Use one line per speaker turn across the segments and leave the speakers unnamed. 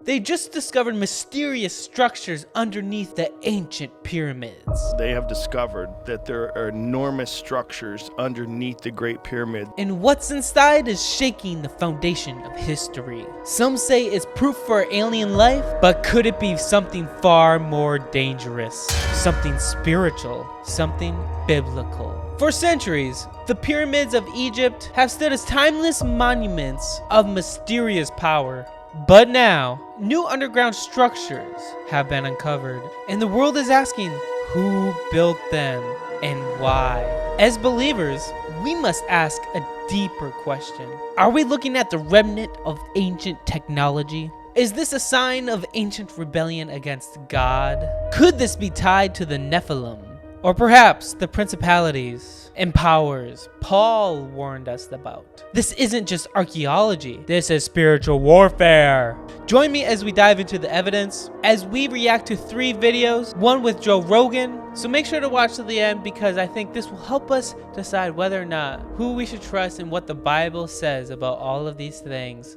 They just discovered mysterious structures underneath the ancient pyramids.
They have discovered that there are enormous structures underneath the Great Pyramid.
And what's inside is shaking the foundation of history. Some say it's proof for alien life, but could it be something far more dangerous? Something spiritual, something biblical. For centuries, the pyramids of Egypt have stood as timeless monuments of mysterious power. But now, new underground structures have been uncovered, and the world is asking who built them and why. As believers, we must ask a deeper question. Are we looking at the remnant of ancient technology? Is this a sign of ancient rebellion against God? Could this be tied to the Nephilim? Or perhaps the principalities and powers Paul warned us about? This isn't just archaeology. This is spiritual warfare. Join me as we dive into the evidence, as we react to 3 videos, one with Joe Rogan. So make sure to watch to the end, because I think this will help us decide whether or not who we should trust and what the Bible says about all of these things.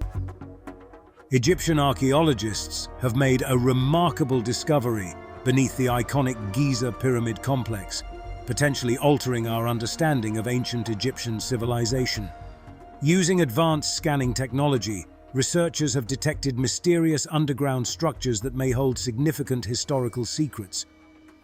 Egyptian archaeologists have made a remarkable discovery beneath the iconic Giza pyramid complex, potentially altering our understanding of ancient Egyptian civilization. Using advanced scanning technology, researchers have detected mysterious underground structures that may hold significant historical secrets.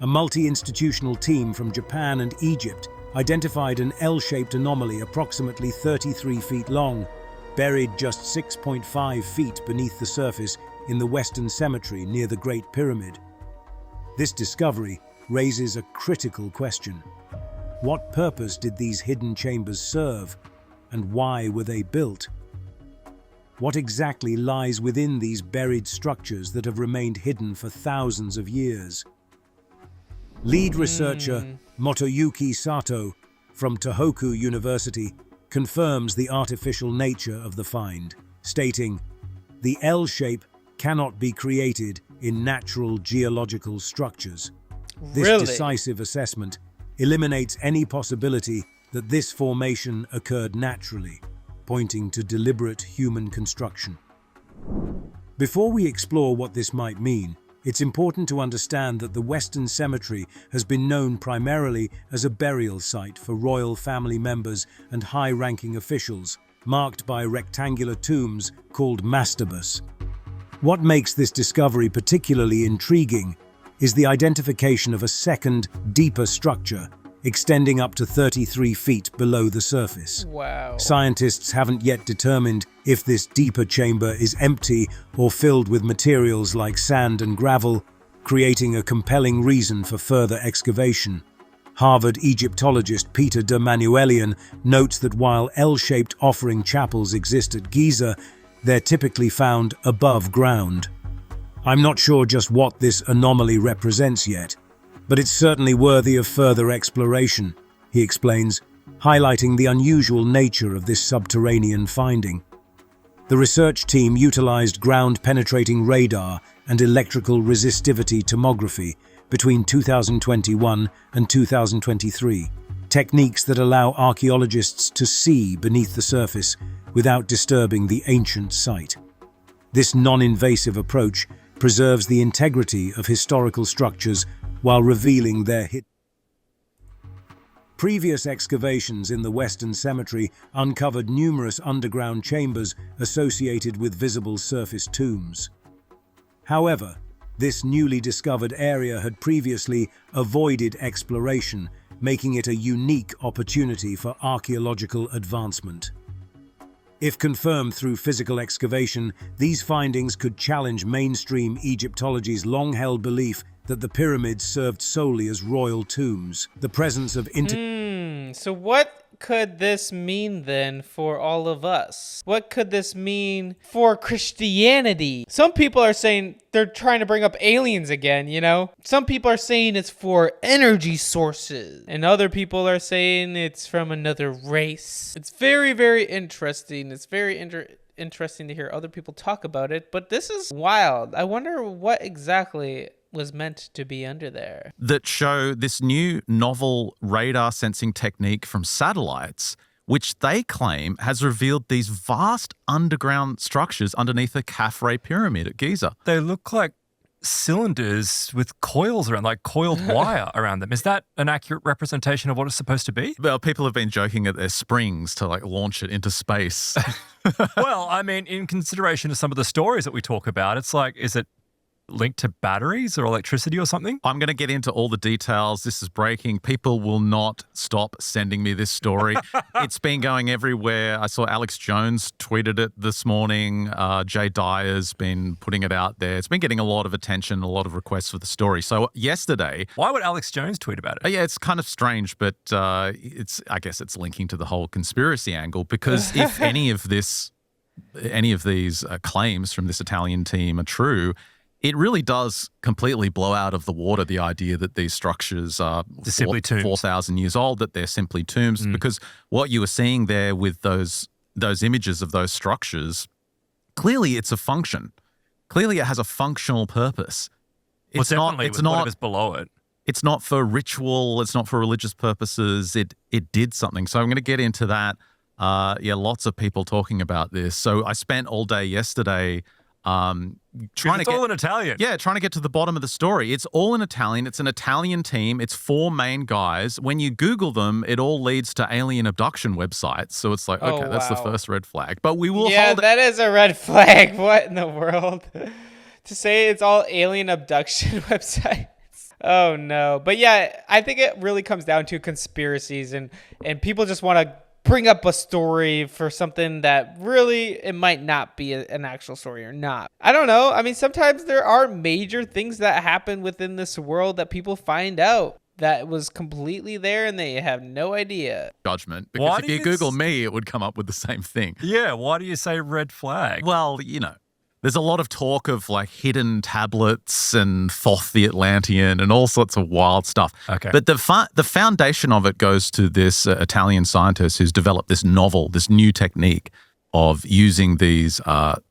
A multi-institutional team from Japan and Egypt identified an L-shaped anomaly approximately 33 feet long, buried just 6.5 feet beneath the surface in the Western Cemetery near the Great Pyramid. This discovery raises a critical question. What purpose did these hidden chambers serve, and why were they built? What exactly lies within these buried structures that have remained hidden for thousands of years? Lead researcher Motoyuki Sato from Tohoku University confirms the artificial nature of the find, stating, "The L shape cannot be created in natural geological structures." This decisive assessment eliminates any possibility that this formation occurred naturally, pointing to deliberate human construction. Before we explore what this might mean, it's important to understand that the Western Cemetery has been known primarily as a burial site for royal family members and high-ranking officials, marked by rectangular tombs called mastabas. What makes this discovery particularly intriguing is the identification of a second, deeper structure extending up to 33 feet below the surface.
Wow.
Scientists haven't yet determined if this deeper chamber is empty or filled with materials like sand and gravel, creating a compelling reason for further excavation. Harvard Egyptologist Peter de Manuelian notes that while L-shaped offering chapels exist at Giza, they're typically found above ground. I'm not sure just what this anomaly represents yet, but it's certainly worthy of further exploration, he explains, highlighting the unusual nature of this subterranean finding. The research team utilized ground-penetrating radar and electrical resistivity tomography between 2021 and 2023, techniques that allow archaeologists to see beneath the surface without disturbing the ancient site. This non-invasive approach preserves the integrity of historical structures while revealing their Previous excavations in the Western Cemetery uncovered numerous underground chambers associated with visible surface tombs. However, this newly discovered area had previously avoided exploration, making it a unique opportunity for archaeological advancement. If confirmed through physical excavation, these findings could challenge mainstream Egyptology's long-held belief that the pyramids served solely as royal tombs. The presence of
So what could this mean then for all of us? What could this mean for Christianity? Some people are saying they're trying to bring up aliens again, you know? Some people are saying it's for energy sources, and other people are saying it's from another race. It's very, very interesting. It's very interesting to hear other people talk about it, but this is wild. I wonder what exactly was meant to be under there.
That show this new novel radar sensing technique from satellites, which they claim has revealed these vast underground structures underneath the Khafre pyramid at Giza.
They look like cylinders with coils around, like coiled wire around them. Is that an accurate representation of what it's supposed to be?
Well, people have been joking at their springs to like launch it into space.
Well, I mean, in consideration of some of the stories that we talk about, it's like, is it linked to batteries or electricity or something?
I'm going to get into all the details. This is breaking. People will not stop sending me this story. It's been going everywhere. I saw Alex Jones tweeted it this morning. Jay Dyer's been putting it out there. It's been getting a lot of attention, a lot of requests for the story. So yesterday...
Why would Alex Jones tweet about it?
Yeah, it's kind of strange, but I guess it's linking to the whole conspiracy angle, because if any of these claims from this Italian team are true, it really does completely blow out of the water the idea that these structures are
simply tombs.
4,000 years old, that they're simply tombs, because what you were seeing there with those images of those structures, clearly it's a function. Clearly it has a functional purpose.
It's not whatever's below it.
It's not for ritual. It's not for religious purposes. It did something. So I'm going to get into that. Lots of people talking about this. So I spent all day yesterday trying
it's all in Italian.
Yeah, trying to get to the bottom of the story. It's all in Italian. It's an Italian team. It's 4 main guys. When you Google them, it all leads to alien abduction websites. So it's like, okay, that's the first red flag. But we will hold it.
That is a red flag. What in the world? To say it's all alien abduction websites. Oh, no. But yeah, I think it really comes down to conspiracies, and people just want to bring up a story for something that really it might not be an actual story or not. I don't know. I mean, sometimes there are major things that happen within this world that people find out that was completely there and they have no idea.
Judgment. Because if you Google me, it would come up with the same thing.
Yeah, why do you say red flag?
Well, there's a lot of talk of like hidden tablets and Thoth the Atlantean and all sorts of wild stuff.
Okay.
But the foundation of it goes to this Italian scientist who's developed this new technique of using these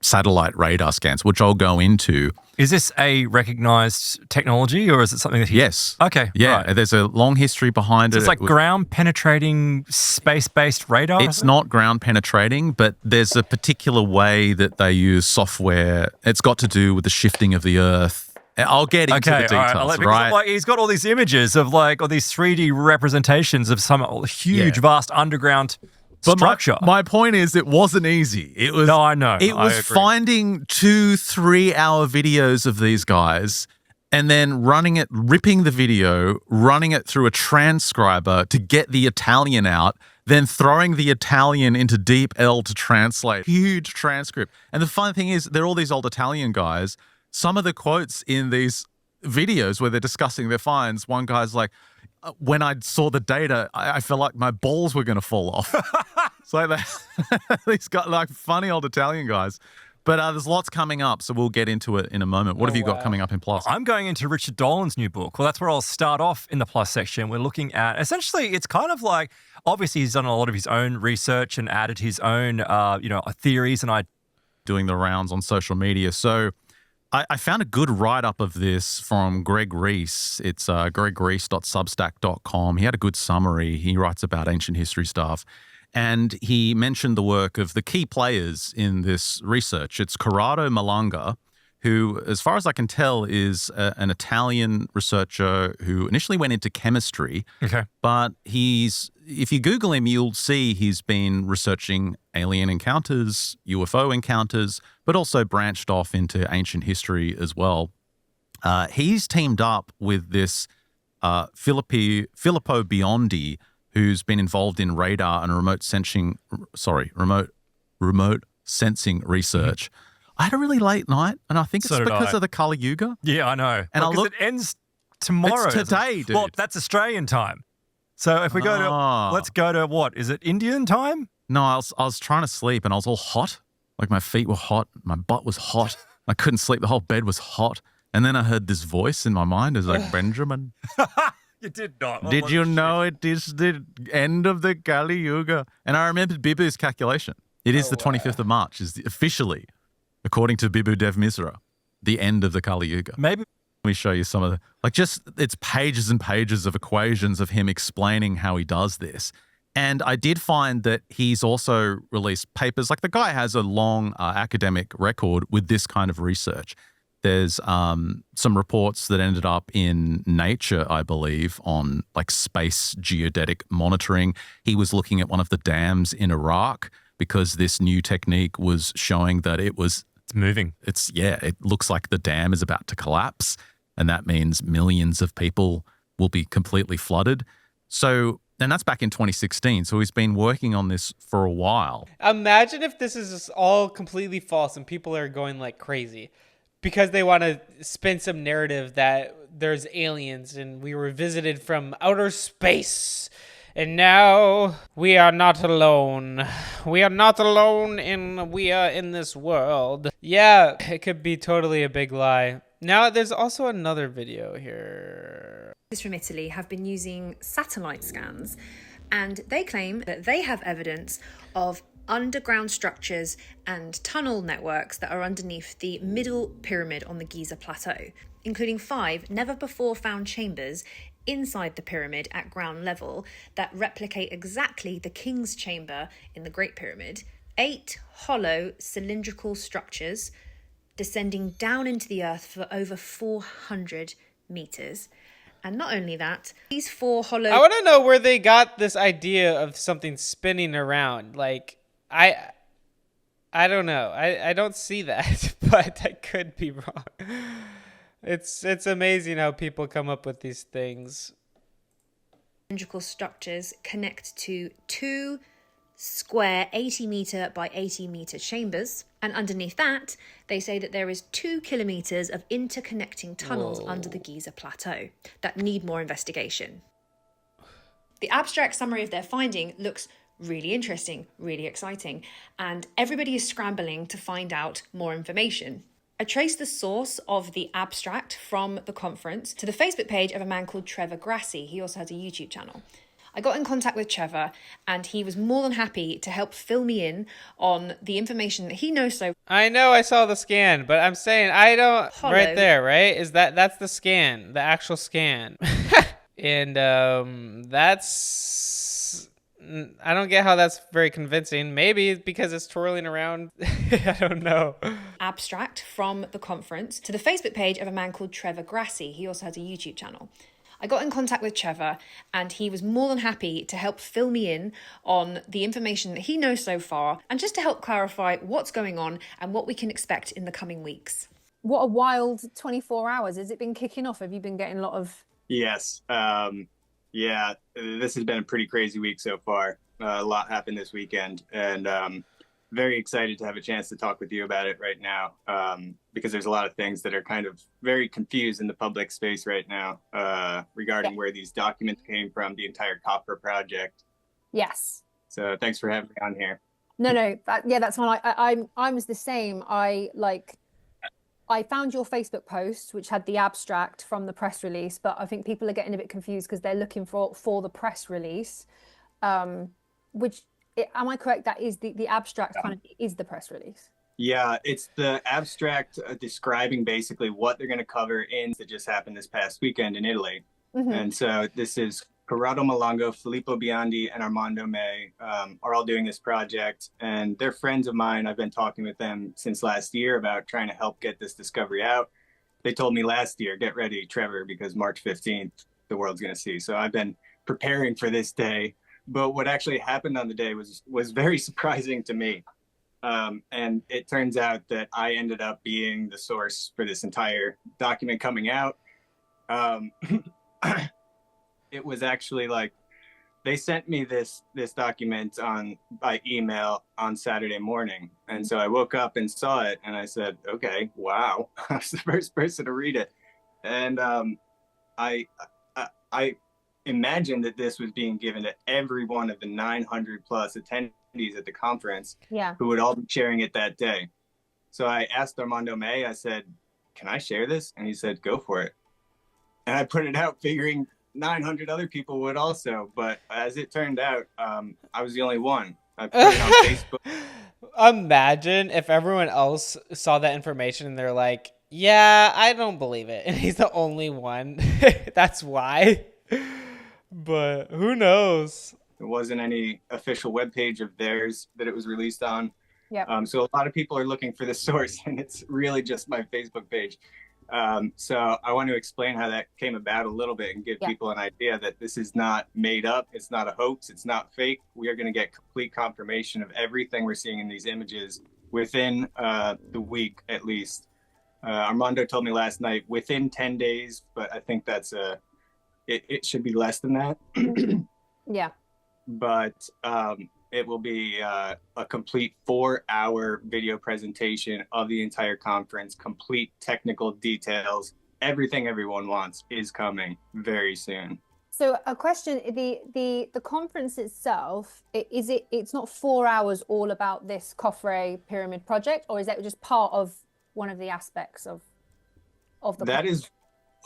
satellite radar scans, which I'll go into.
Is this a recognized technology, or is it something that he...
Yes.
Okay.
Yeah,
right.
There's a long history behind it.
It's like ground-penetrating, space-based radar?
It's not ground-penetrating, but there's a particular way that they use software. It's got to do with the shifting of the Earth. I'll get into the details, right?
Like, he's got all these images of all these 3D representations of some huge, vast underground structure.
My point is, it wasn't easy. It was.
No, I know.
It was finding 2-3 hour videos of these guys and then ripping the video, running it through a transcriber to get the Italian out, then throwing the Italian into DeepL to translate. Huge transcript. And the fun thing is, they're all these old Italian guys. Some of the quotes in these videos where they're discussing their finds, one guy's like, when I saw the data, I felt like my balls were going to fall off. So these got like funny old Italian guys. But there's lots coming up, so we'll get into it in a moment. What have you got coming up in Plus?
I'm going into Richard Dolan's new book. Well, that's where I'll start off in the Plus section. We're looking at, essentially, it's kind of like, obviously he's done a lot of his own research and added his own, theories and ideas.
Doing the rounds on social media. So I found a good write-up of this from Greg Reese. It's gregreese.substack.com. He had a good summary. He writes about ancient history stuff. And he mentioned the work of the key players in this research. It's Corrado Malanga, who, as far as I can tell, is an Italian researcher who initially went into chemistry.
Okay.
But if you Google him, you'll see he's been researching alien encounters, UFO encounters, but also branched off into ancient history as well. He's teamed up with this Filippo Biondi, who's been involved in radar and remote sensing research. I had a really late night, and I think it's because of the Kali Yuga.
Yeah, I know. And it ends tomorrow.
It's today, dude.
Well, that's Australian time. So if we go to, let's go to what? Is it Indian time?
No, I was trying to sleep, and I was all hot. Like my feet were hot, my butt was hot. I couldn't sleep. The whole bed was hot. And then I heard this voice in my mind. It was like, Benjamin.
You did not.
Did you know it is the end of the Kali Yuga? And I remembered Bibu's calculation. It is the 25th of March, is officially, according to Bibu Dev Misra, the end of the Kali Yuga.
Maybe.
Let me show you some of it's pages and pages of equations of him explaining how he does this. And I did find that he's also released papers. Like the guy has a long academic record with this kind of research. There's some reports that ended up in Nature, I believe, on like space geodetic monitoring. He was looking at one of the dams in Iraq because this new technique was showing that it's
moving.
It looks like the dam is about to collapse. And that means millions of people will be completely flooded. So, and that's back in 2016. So he's been working on this for a while.
Imagine if this is just all completely false and people are going like crazy because they want to spin some narrative that there's aliens and we were visited from outer space. And now we are not alone. We are not alone we are in this world. Yeah, it could be totally a big lie. Now, there's also another video here.
From Italy have been using satellite scans, and they claim that they have evidence of underground structures and tunnel networks that are underneath the middle pyramid on the Giza plateau, including 5 never before found chambers inside the pyramid at ground level that replicate exactly the King's Chamber in the Great Pyramid, 8 hollow cylindrical structures descending down into the earth for over 400 meters. And not only that, these 4 hollow...
I want to know where they got this idea of something spinning around. Like, I don't know. I don't see that, but I could be wrong. It's amazing how people come up with these things.
Cylindrical structures connect to 2 square 80 meter by 80 meter chambers, and underneath that they say that there is 2 kilometers of interconnecting tunnels under the Giza plateau that need more investigation. The abstract summary of their finding looks really interesting, really exciting, and everybody is scrambling to find out more information. I traced the source of the abstract from the conference to the Facebook page of a man called Trevor Grassi. He also has a YouTube channel. I got in contact with Trevor and he was more than happy to help fill me in on the information that he knows so.
I know I saw the scan, but I'm saying I don't...
Hollow.
Right there, right? That's the scan, the actual scan. And that's... I don't get how that's very convincing. Maybe because it's twirling around. I don't know.
Abstract from the conference to the Facebook page of a man called Trevor Grassi. He also has a YouTube channel. I got in contact with Trevor and he was more than happy to help fill me in on the information that he knows so far and just to help clarify what's going on and what we can expect in the coming weeks.
What a wild 24 hours. Has it been kicking off? Have you been getting a lot of...
Yes. Yeah, this has been a pretty crazy week so far. A lot happened this weekend, and very excited to have a chance to talk with you about it right now, because there's a lot of things that are kind of very confused in the public space right now regarding where these documents came from, the entire copper project.
Yes.
So thanks for having me on here.
No, that's fine. I was the same. I found your Facebook post, which had the abstract from the press release, but I think people are getting a bit confused because they're looking for the press release, which, am I correct, that is the abstract kind of is the press release?
Yeah, it's the abstract describing basically what they're going to cover in that just happened this past weekend in Italy. Mm-hmm. And so this is Corrado Malongo, Filippo Biondi, and Armando May are all doing this project. And they're friends of mine. I've been talking with them since last year about trying to help get this discovery out. They told me last year, get ready, Trevor, because March 15th, the world's going to see. So I've been preparing for this day. But what actually happened on the day was very surprising to me. And it turns out that I ended up being the source for this entire document coming out. It was actually like they sent me this document by email on Saturday morning. And so I woke up and saw it and I said, okay, wow. I was the first person to read it. And I imagined that this was being given to every one of the 900 plus attendees at the conference who would all be sharing it that day. So I asked Armando May, I said, can I share this? And he said, go for it. And I put it out figuring 900 other people would also, but as it turned out, I was the only one. I put it on Facebook.
Imagine if everyone else saw that information and they're like, yeah, I don't believe it. And he's the only one. That's why. But who knows?
There wasn't any official webpage of theirs that it was released on.
Yeah.
So a lot of people are looking for the source, and it's really just my Facebook page. So I want to explain how that came about a little bit and give people an idea that this is not made up. It's not a hoax. It's not fake. We are going to get complete confirmation of everything we're seeing in these images within the week, at least. Armando told me last night within 10 days, but I think that's it should be less than that.
Yeah.
But it will be a complete 4-hour video presentation of the entire conference, complete technical details. Everything everyone wants is coming very soon.
So a question, the conference itself, it's not 4 hours all about this Khafre pyramid project, or is that just part of one of the aspects of the
That
conference?
is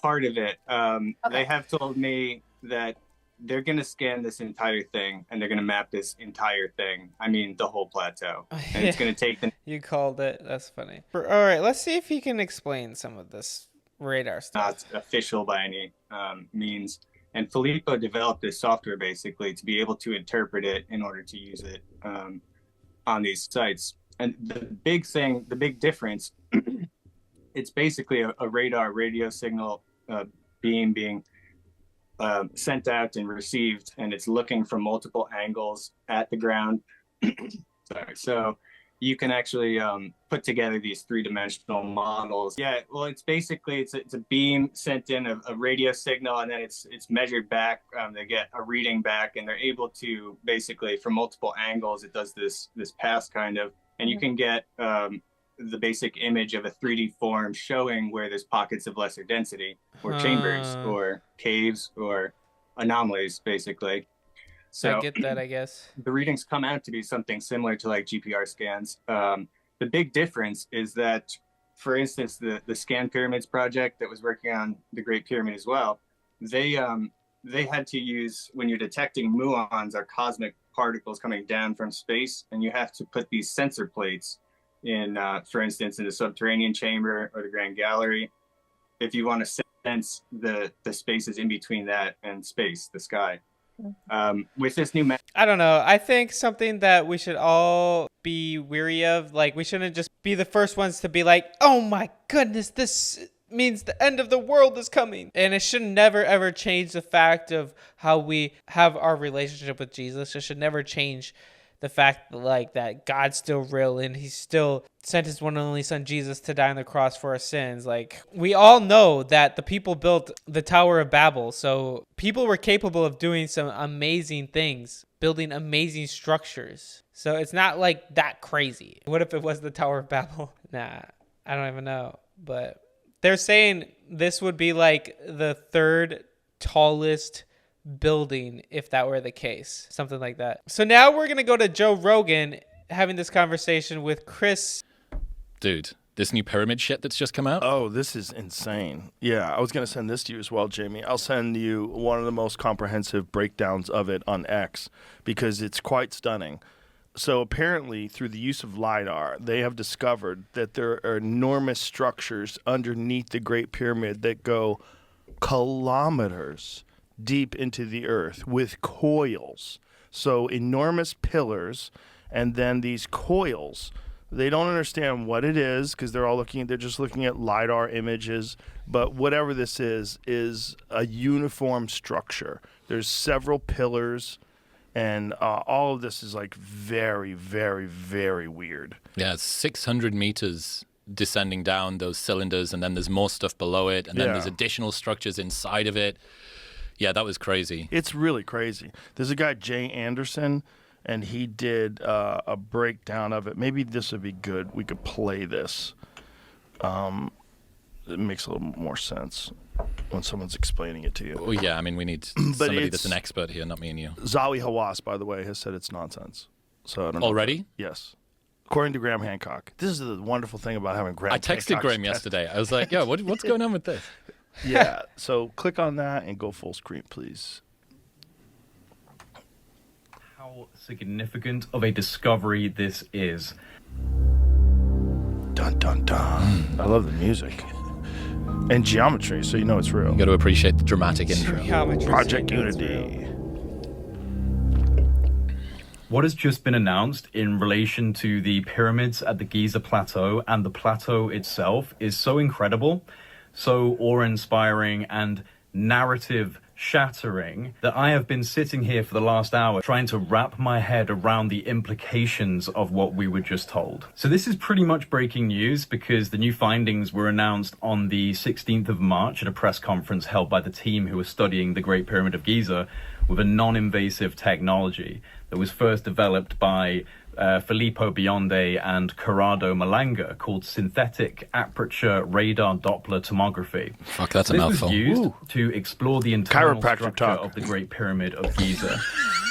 part of it.
Okay.
They have told me that they're going to scan this entire thing and they're going to map this entire thing. I mean, the whole plateau. And it's going to take the...
You called it. That's funny. All right, let's see if he can explain some of this radar stuff.
Not official by any means. And Filippo developed this software basically to be able to interpret it in order to use it on these sites. And the big difference, it's basically a radar radio signal beam being sent out and received, and it's looking from multiple angles at the ground. Sorry. So you can actually put together these three-dimensional models. Yeah, well, it's basically it's a beam sent in a radio signal, and then it's measured back. They get a reading back, and they're able to basically from multiple angles. It does this pass kind of, and you can get the basic image of a 3D form showing where there's pockets of lesser density or chambers or caves or anomalies, basically. So
I get that, I guess.
The readings come out to be something similar to like GPR scans. The big difference is that, for instance, the Scan Pyramids project that was working on the Great Pyramid as well, they had to use, when you're detecting muons or cosmic particles coming down from space, and you have to put these sensor plates in, for instance, in the subterranean chamber or the Grand Gallery, if you want to sense the spaces in between that and space, the sky. With this new
I don't know. I think something that we should all be weary of, like we shouldn't just be the first ones to be like, oh my goodness, this means the end of the world is coming. And it should never ever change the fact of how we have our relationship with Jesus. It should never change the fact that God's still real and he still sent his one and only son Jesus to die on the cross for our sins. Like, we all know that the people built the Tower of Babel, so people were capable of doing some amazing things, building amazing structures. So it's not like that crazy. What if it was the Tower of Babel? Nah, I don't even know. But they're saying this would be like the third tallest building if that were the case, something like that. So now we're gonna go to Joe Rogan having this conversation with Chris.
Dude, this new pyramid shit that's just come out.
Oh, this is insane. Yeah, I was gonna send this to you as well, Jamie. I'll send you one of the most comprehensive breakdowns of it on X because it's quite stunning. So apparently, through the use of LiDAR, they have discovered that there are enormous structures underneath the Great Pyramid that go kilometers deep into the earth with coils. So enormous pillars, and then these coils. They don't understand what it is because they're just looking at LiDAR images. But whatever this is a uniform structure. There's several pillars, and all of this is like very, very, very weird.
Yeah, it's 600 meters descending down those cylinders, and then there's more stuff below it, and then there's additional structures inside of it. Yeah, that was crazy.
It's really crazy. There's a guy, Jay Anderson, and he did a breakdown of it. Maybe this would be good. We could play this. It makes a little more sense when someone's explaining it to you.
Oh, yeah, I mean, we need somebody that's an expert here, not me and you.
Zawi Hawass, by the way, has said it's nonsense. So I don't know.
Already?
Yes. According to Graham Hancock. This is the wonderful thing about having Graham Hancock.
I texted Graham yesterday. I was like, yo, what's going on with this?
Yeah, so click on that and go full screen, please.
How significant of a discovery this is.
Dun, dun, dun. I love the music. And geometry, so you know it's real.
You got to appreciate the dramatic intro.
Project Unity.
What has just been announced in relation to the pyramids at the Giza plateau and the plateau itself is so incredible, so awe-inspiring and narrative shattering that I have been sitting here for the last hour trying to wrap my head around the implications of what we were just told. So this is pretty much breaking news because the new findings were announced on the 16th of March at a press conference held by the team who were studying the Great Pyramid of Giza with a non-invasive technology that was first developed by Filippo Biondi and Corrado Malanga called synthetic aperture radar Doppler tomography.
Fuck, that's a
This
mouthful.
was used to explore the internal
Chiropractor
structure
talk.
of the Great Pyramid of Giza.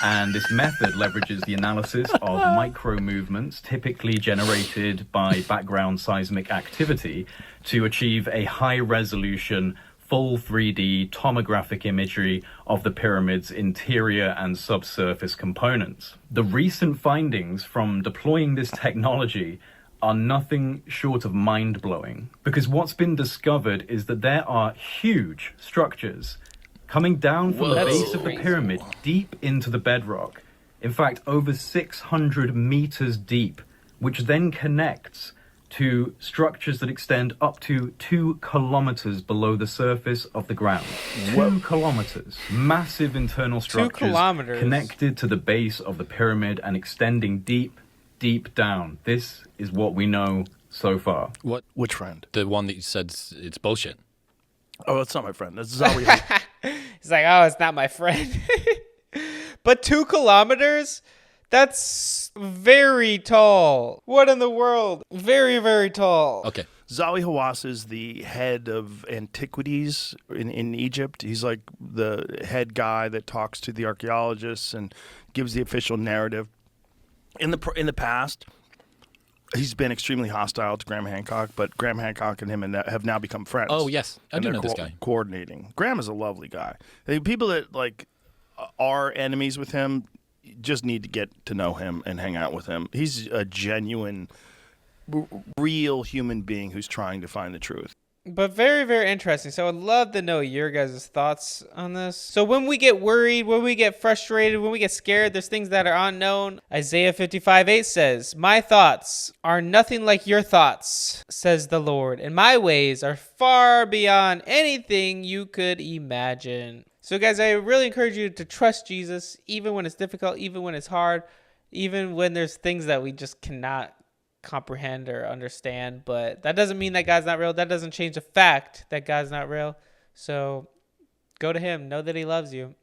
And this method leverages the analysis of micro movements typically generated by background seismic activity to achieve a high resolution full 3D tomographic imagery of the pyramid's interior and subsurface components. The recent findings from deploying this technology are nothing short of mind-blowing, because what's been discovered is that there are huge structures coming down from the base of the pyramid deep into the bedrock. In fact, over 600 meters deep, which then connects to structures that extend up to 2 kilometers below the surface of the ground. 2 kilometers. Massive internal structures
kilometers.
connected to the base of the pyramid and extending deep, deep down. This is what we know so far.
What?
Which friend?
The one that you said it's bullshit.
Oh, that's not my friend. That's Zawi.
He's like, oh, it's not my friend. But 2 kilometers? That's very tall. What in the world? Very, very tall.
Okay.
Zawi Hawass is the head of antiquities in Egypt. He's like the head guy that talks to the archaeologists and gives the official narrative. In the past, he's been extremely hostile to Graham Hancock, but Graham Hancock and him have now become friends.
Oh, yes. I
And
do
they're
know this guy.
coordinating. Graham is a lovely guy. The people that like are enemies with him just need to get to know him and hang out with him. He's a genuine, real human being who's trying to find the truth.
But very, very interesting. So I'd love to know your guys' thoughts on this. So when we get worried, when we get frustrated, when we get scared, there's things that are unknown. Isaiah 55:8 says, "My thoughts are nothing like your thoughts, says the Lord, and my ways are far beyond anything you could imagine." So guys, I really encourage you to trust Jesus, even when it's difficult, even when it's hard, even when there's things that we just cannot comprehend or understand. But that doesn't mean that God's not real. That doesn't change the fact that God's not real. So go to him. Know that he loves you.